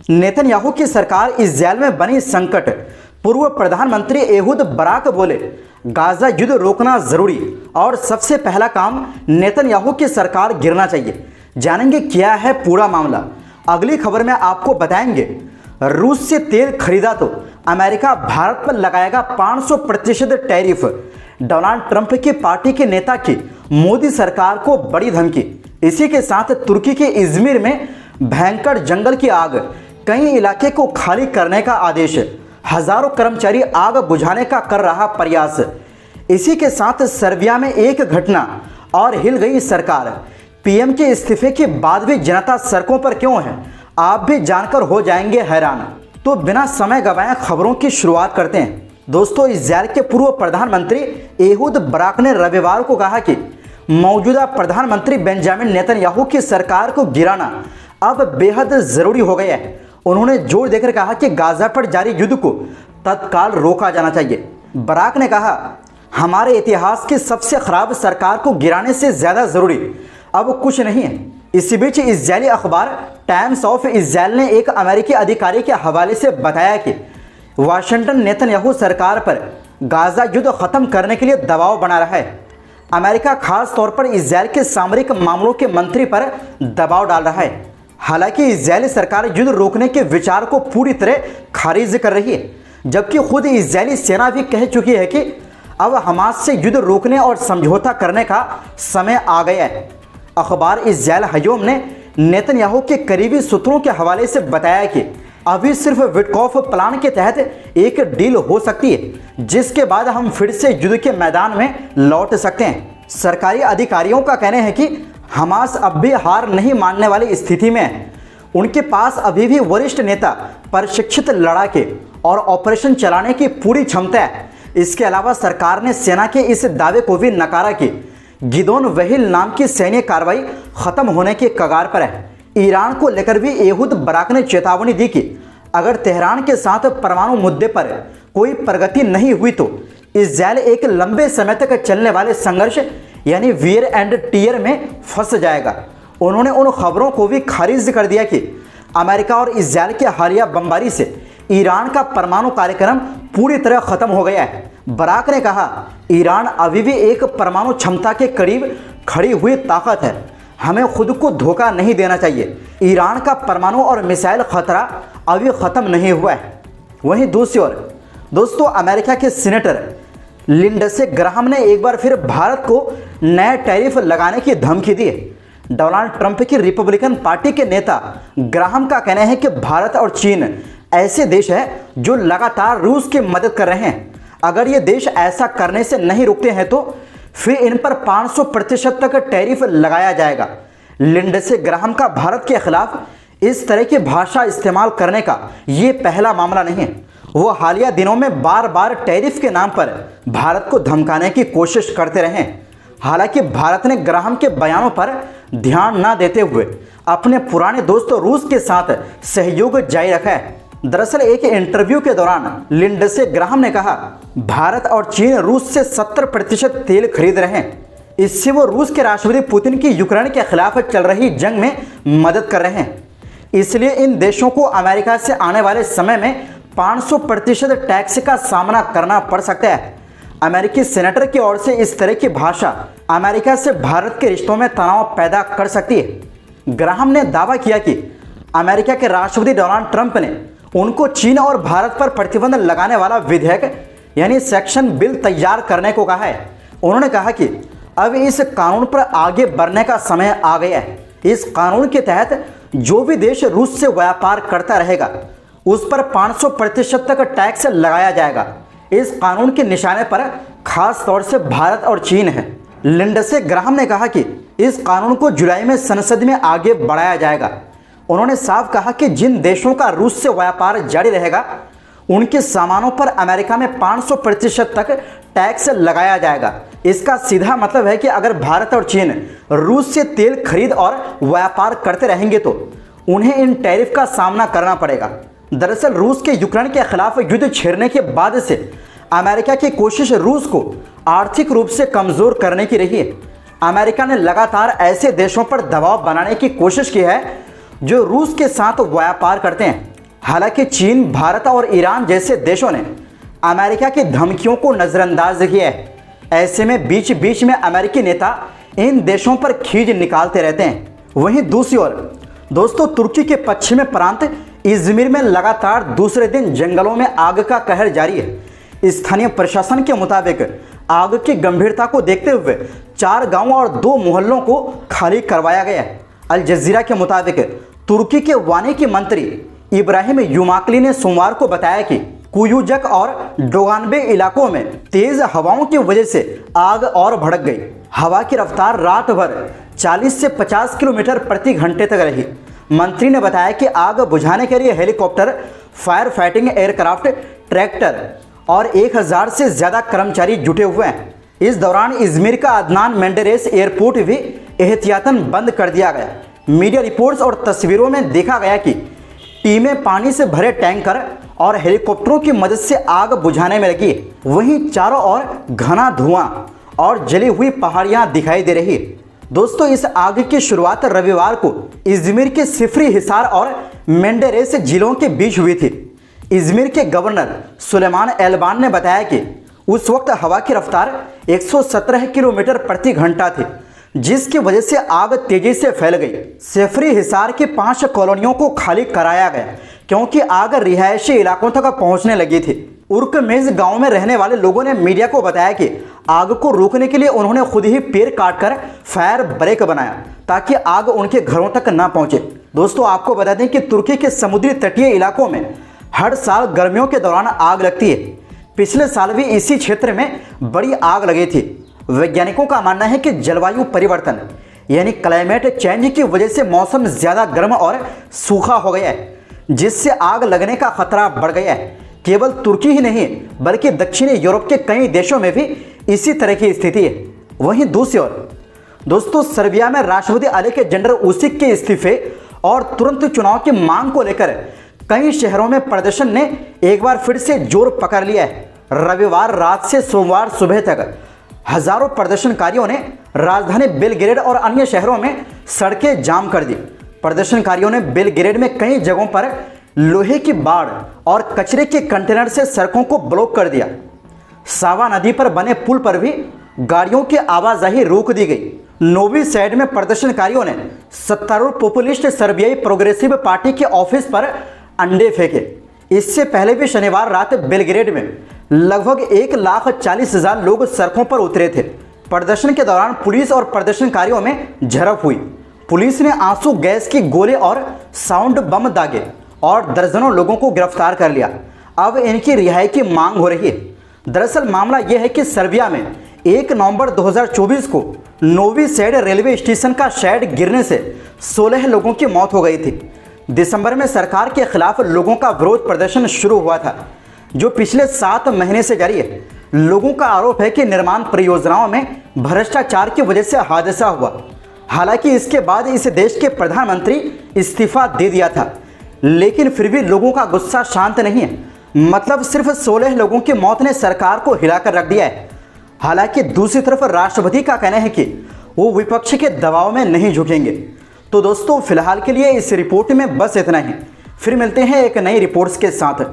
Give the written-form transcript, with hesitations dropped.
Netanyahu की सरकार इस्राएल में बनी संकट। पूर्व प्रधानमंत्री एहूद बराक बोले, गाजा युद्ध रोकना जरूरी और सबसे पहला काम नेतन्याहू की सरकार गिरना चाहिए। जानेंगे क्या है पूरा मामला, अगली खबर में आपको बताएंगे। रूस से तेल खरीदा तो अमेरिका भारत पर लगाएगा 500% टैरिफ। डोनाल्ड ट्रंप की पार्टी के नेता की मोदी सरकार को बड़ी धमकी। इसी के साथ तुर्की के इजमिर में भयंकर जंगल की आग, कई इलाके को खाली करने का आदेश, हजारों कर्मचारी आग बुझाने का कर रहा प्रयास। इसी के साथ सर्बिया में एक घटना और हिल गई सरकार। पीएम के इस्तीफे के बाद भी जनता सड़कों पर क्यों है, आप भी जानकर हो जाएंगे हैरान। तो बिना समय गवाए खबरों की शुरुआत करते हैं। दोस्तों, इस्राएल के पूर्व प्रधानमंत्री एहूद बराक ने रविवार को कहा कि मौजूदा प्रधानमंत्री बेंजामिन नेतन्याहू की सरकार को गिराना अब बेहद जरूरी हो गया है। उन्होंने जोर देकर कहा कि गाजा पर जारी युद्ध को तत्काल रोका जाना चाहिए। बराक ने कहा, हमारे इतिहास की सबसे खराब सरकार को गिराने से ज्यादा जरूरी अब कुछ नहीं है। इसी बीच इजरायली अखबार टाइम्स ऑफ इजराइल ने एक अमेरिकी अधिकारी के हवाले से बताया कि वाशिंगटन नेतन्याहू सरकार पर गाजा युद्ध खत्म करने के लिए दबाव बना रहा है। अमेरिका खास तौर पर इजराइल के सामरिक मामलों के मंत्री पर दबाव डाल रहा है। हालांकि इजरायली सरकार युद्ध रोकने के विचार को पूरी तरह खारिज कर रही है, जबकि खुद इजरायली सेना भी कह चुकी है कि अब हमास से युद्ध रोकने और समझौता करने का समय आ गया है। अखबार इजराइल हयोम ने नेतन्याहू के करीबी सूत्रों के हवाले से बताया कि अभी सिर्फ विटकॉफ प्लान के तहत एक डील हो सकती है, जिसके बाद हम फिर से युद्ध के मैदान में लौट सकते हैं। सरकारी अधिकारियों का कहना है कि हमास अब भी हार नहीं मानने वाली स्थिति में है। उनके पास अभी भी वरिष्ठ नेता, प्रशिक्षित लड़ाके और ऑपरेशन चलाने की पूरी क्षमता है। इसके अलावा सरकार ने सेना के इस दावे को भी नकारा कि गिदोन वहील नाम की सैन्य कार्रवाई खत्म होने के कगार पर है। ईरान को लेकर भी एहूद बराक ने चेतावनी दी कि अगर तेहरान के साथ परमाणु मुद्दे पर कोई प्रगति नहीं हुई तो इजराइल एक लंबे समय तक चलने वाले संघर्ष यानी वियर एंड टीयर में फंस जाएगा। उन्होंने उन खबरों को भी खारिज कर दिया कि अमेरिका और इजराइल की हालिया बमबारी से ईरान का परमाणु कार्यक्रम पूरी तरह खत्म हो गया है। बराक ने कहा, ईरान अभी भी एक परमाणु क्षमता के करीब खड़ी हुई ताकत है। हमें खुद को धोखा नहीं देना चाहिए। ईरान का परमाणु और मिसाइल खतरा अभी खत्म नहीं हुआ है। वहीं दूसरी ओर दोस्तों, अमेरिका के सीनेटर लिंडसे ग्राहम ने एक बार फिर भारत को नए टैरिफ लगाने की धमकी दी है। डोनाल्ड ट्रंप की रिपब्लिकन पार्टी के नेता ग्राहम का कहना है कि भारत और चीन ऐसे देश हैं जो लगातार रूस की मदद कर रहे हैं। अगर ये देश ऐसा करने से नहीं रुकते हैं तो फिर इन पर 500% तक टैरिफ लगाया जाएगा। लिंडसे ग्राहम का भारत के खिलाफ इस तरह की भाषा इस्तेमाल करने का ये पहला मामला नहीं है। वो हालिया दिनों में बार बार टैरिफ के नाम पर भारत को धमकाने की कोशिश करते रहे। हालांकि भारत ने ग्राहम के बयानों पर ध्यान न देते हुए अपने पुराने दोस्त रूस के साथ सहयोग जारी रखा है। दरअसल एक इंटरव्यू के दौरान लिंडसे ग्राहम ने कहा, भारत और चीन रूस से 70% तेल खरीद रहे हैं। इससे वो रूस के राष्ट्रपति पुतिन की यूक्रेन के खिलाफ चल रही जंग में मदद कर रहे हैं। इसलिए इन देशों को अमेरिका से आने वाले समय में 500% टैक्स का सामना करना पड़ सकता है। अमेरिकी सेनेटर की ओर से इस तरह की भाषा अमेरिका से भारत के रिश्तों में तनाव पैदा कर सकती है। ग्राहम ने दावा किया कि अमेरिका के राष्ट्रपति डोनाल्ड ट्रंप ने उनको चीन और भारत पर प्रतिबंध लगाने वाला विधेयक यानी सेक्शन बिल तैयार करने को कहा है। उन्होंने कहा कि अब इस कानून पर आगे बढ़ने का समय आ गया है। इस कानून के तहत जो भी देश रूस से व्यापार करता रहेगा उस पर 500% तक टैक्स लगाया जाएगा। इस कानून के निशाने पर खास तौर से भारत और चीन है। लिंडसे ग्राहम ने कहा कि इस कानून को जुलाई में संसद में आगे बढ़ाया जाएगा। उन्होंने साफ कहा कि जिन देशों का रूस से व्यापार जारी रहेगा उनके सामानों पर अमेरिका में 500% तक टैक्स लगाया जाएगा। इसका सीधा मतलब है कि अगर भारत और चीन रूस से तेल खरीद और व्यापार करते रहेंगे तो उन्हें इन टैरिफ का सामना करना पड़ेगा। दरअसल रूस के यूक्रेन के खिलाफ युद्ध छेड़ने के बाद से अमेरिका की कोशिश रूस को आर्थिक रूप से कमजोर करने की रही है। अमेरिका ने लगातार ऐसे देशों पर दबाव बनाने की कोशिश की है जो रूस के साथ व्यापार करते हैं। हालांकि चीन, भारत और ईरान जैसे देशों ने अमेरिका की धमकियों को नजरअंदाज किया है। ऐसे में बीच बीच में अमेरिकी नेता इन देशों पर खींच निकालते रहते हैं। वहीं दूसरी ओर दोस्तों, तुर्की के पश्चिमी प्रांत इज़मिर में लगातार दूसरे दिन जंगलों में आग का कहर जारी है। स्थानीय प्रशासन के मुताबिक आग की गंभीरता को देखते हुए 4 गांवों और 2 मोहल्लों को खाली करवाया गया है। अल जजीरा के मुताबिक तुर्की के वानिकी मंत्री इब्राहिम युमाकली ने सोमवार को बताया कि कुयूजक और डोगानबे इलाकों में तेज हवाओं की वजह से आग और भड़क गई। हवा की रफ्तार रात भर 40 से 50 किलोमीटर प्रति घंटे तक रही। मंत्री ने बताया कि आग बुझाने के लिए helicopter, fire fighting aircraft, tractor और 1000 से ज़्यादा कर्मचारी जुटे हुए हैं। इस दौरान इज़मिर का अदनान मेंडेरेस एयरपोर्ट भी एहतियातन बंद कर दिया गया। मीडिया रिपोर्ट्स और तस्वीरों में देखा गया कि टीमें पानी से भरे टैंकर और हेलीकॉप्टरों की मदद से आग बुझाने में लगी। वहीं चारों ओर घना धुआं और जली हुई पहाड़ियां दिखाई दे रही। दोस्तों, इस आग की शुरुआत रविवार को इज़मिर के सिफरी हिसार और मेंडेरेस जिलों के बीच हुई थी। इज़मिर के गवर्नर सुलेमान एल्बान ने बताया कि उस वक्त हवा की रफ्तार 117 किलोमीटर प्रति घंटा थी, जिसकी वजह से आग तेजी से फैल गई। सिफरी हिसार की 5 कॉलोनियों को खाली कराया गया क्योंकि आग रिहायशी इलाकों तक पहुंचने लगी थी। उर्कमेज गांव में रहने वाले लोगों ने मीडिया को बताया कि आग को रोकने के लिए उन्होंने खुद ही पेड़ काटकर फायर ब्रेक बनाया ताकि आग उनके घरों तक ना पहुंचे। दोस्तों, आपको बता दें कि तुर्की के समुद्री तटीय इलाकों में हर साल गर्मियों के दौरान आग लगती है। पिछले साल भी इसी क्षेत्र में बड़ी आग लगी थी। वैज्ञानिकों का मानना है कि जलवायु परिवर्तन यानी क्लाइमेट चेंज की वजह से मौसम ज़्यादा गर्म और सूखा हो गया है, जिससे आग लगने का खतरा बढ़ गया है। केवल तुर्की ही नहीं बल्कि दक्षिणी यूरोप के कई देशों में भी इसी तरह की स्थिति है। वहीं दूसरी ओर दोस्तों, सर्बिया में राष्ट्रपति अलेक्जेंडर वुचिक के इस्तीफे और तुरंत चुनाव की मांग को लेकर कई शहरों में प्रदर्शन ने एक बार फिर से जोर पकड़ लिया है। रविवार रात से सोमवार सुबह तक हजारों प्रदर्शनकारियों ने राजधानी बेलग्रेड और अन्य शहरों में सड़कें जाम कर दी। प्रदर्शनकारियों ने बेलग्रेड में कई जगहों पर लोहे की बाड़ और कचरे के कंटेनर से सड़कों को ब्लॉक कर दिया। सावा नदी पर बने पुल पर भी गाड़ियों की आवाजाही रोक दी गई। नोवी सैड में प्रदर्शनकारियों ने सत्तारूढ़ पॉपुलिस्ट सर्बियाई प्रोग्रेसिव पार्टी के ऑफिस पर अंडे फेंके। इससे पहले भी शनिवार रात बेलग्रेड में लगभग 1,40,000 लोग सड़कों पर उतरे थे। प्रदर्शन के दौरान पुलिस और प्रदर्शनकारियों में झड़प हुई। पुलिस ने आंसू गैस की गोले और साउंड बम दागे और दर्जनों लोगों को गिरफ्तार कर लिया। अब इनकी रिहाई की मांग हो रही है। दरअसल मामला यह है कि सर्बिया में 1 नवंबर 2024 को नोवी सैड रेलवे स्टेशन का शेड गिरने से 16 लोगों की मौत हो गई थी। दिसंबर में सरकार के खिलाफ लोगों का विरोध प्रदर्शन शुरू हुआ था, जो पिछले 7 महीने से जारी है। लोगों का आरोप है कि निर्माण परियोजनाओं में भ्रष्टाचार की वजह से हादसा हुआ। हालांकि इसके बाद इस देश के प्रधानमंत्री इस्तीफा दे दिया था, लेकिन फिर भी लोगों का गुस्सा शांत नहीं है। मतलब सिर्फ 16 लोगों की मौत ने सरकार को हिलाकर रख दिया है। हालांकि दूसरी तरफ राष्ट्रपति का कहना है कि वो विपक्ष के दबाव में नहीं झुकेंगे। तो दोस्तों, फिलहाल के लिए इस रिपोर्ट में बस इतना ही। फिर मिलते हैं एक नई रिपोर्ट्स के साथ।